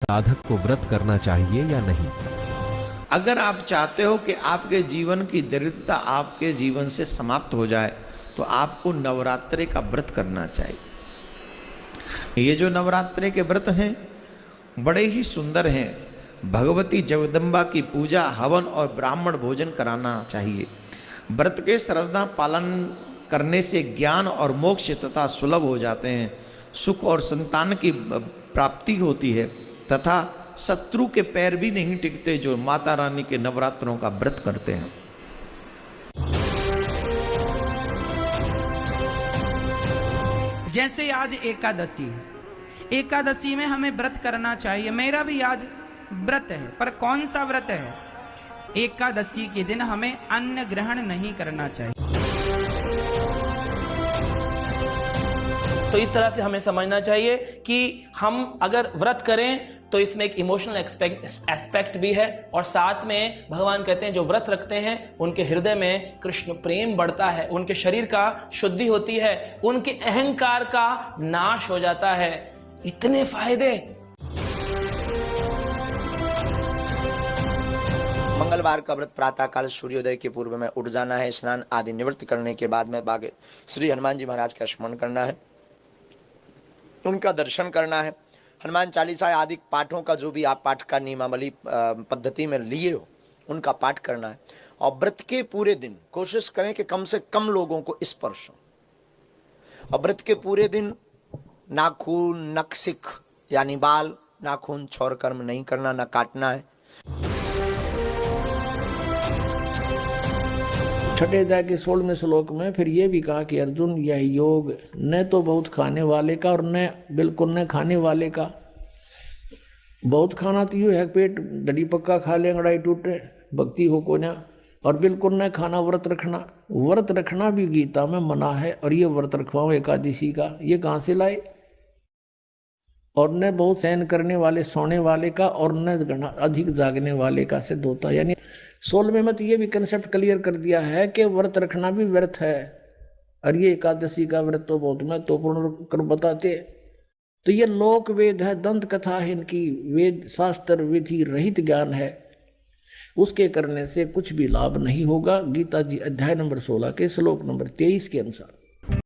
साधक को व्रत करना चाहिए या नहीं? अगर आप चाहते हो कि आपके जीवन की दरिद्रता आपके जीवन से समाप्त हो जाए तो आपको नवरात्रि का व्रत करना चाहिए। ये जो नवरात्रि के व्रत हैं बड़े ही सुंदर हैं। भगवती जगदम्बा की पूजा, हवन और ब्राह्मण भोजन कराना चाहिए। व्रत के सर्वदा पालन करने से ज्ञान और मोक्ष तथा सुलभ हो जाते हैं, सुख और संतान की प्राप्ति होती है तथा शत्रु के पैर भी नहीं टिकते जो माता रानी के नवरात्रों का व्रत करते हैं। जैसे आज एकादशी है, एकादशी में हमें व्रत करना चाहिए। मेरा भी आज व्रत है, पर कौन सा व्रत है? एकादशी के दिन हमें अन्न ग्रहण नहीं करना चाहिए। तो इस तरह से हमें समझना चाहिए कि हम अगर व्रत करें तो इसमें एक इमोशनल एस्पेक्ट भी है, और साथ में भगवान कहते हैं जो व्रत रखते हैं उनके हृदय में कृष्ण प्रेम बढ़ता है, उनके शरीर का शुद्धि होती है, उनके अहंकार का नाश हो जाता है। इतने फायदे। मंगलवार का व्रत प्रातः काल सूर्योदय के पूर्व में उठ जाना है। स्नान आदि निवृत्त करने के बाद में बागे श्री हनुमान जी महाराज का स्मरण करना है, उनका दर्शन करना है। हनुमान चालीसा आदि पाठों का जो भी आप पाठ का नियमावली पद्धति में लिए हो उनका पाठ करना है। और व्रत के पूरे दिन कोशिश करें कि कम से कम लोगों को स्पर्श हो। और व्रत के पूरे दिन नाखून, नखशिख यानी बाल, नाखून, छौर कर्म नहीं करना, न काटना है। छठे अध्याय के 16वें श्लोक में फिर ये भी कहा कि अर्जुन यह योग न तो बहुत खाने वाले का और न बिल्कुल न खाने वाले का। बहुत खाना तो यूँ है पेट डडी पक्का खा ले अंगड़ाई टूटे, भक्ति हो को ना। और बिल्कुल न खाना, व्रत रखना। व्रत रखना भी गीता में मना है, और ये व्रत रखवाओ एकादशी का, ये कहाँ से लाए? और न बहुत सहन करने वाले, सोने वाले का, और न अधिक जागने वाले का सिद्ध होता है। यानी 16वें में तो ये भी कंसेप्ट क्लियर कर दिया है कि व्रत रखना भी व्रत है, और ये एकादशी का व्रत तो बहुत महत्वपूर्ण कर बताते। तो ये लोक वेद है, दंत कथा है, इनकी वेद शास्त्र विधि रहित ज्ञान है, उसके करने से कुछ भी लाभ नहीं होगा। गीता जी अध्याय नंबर 16 के श्लोक नंबर 23 के अनुसार।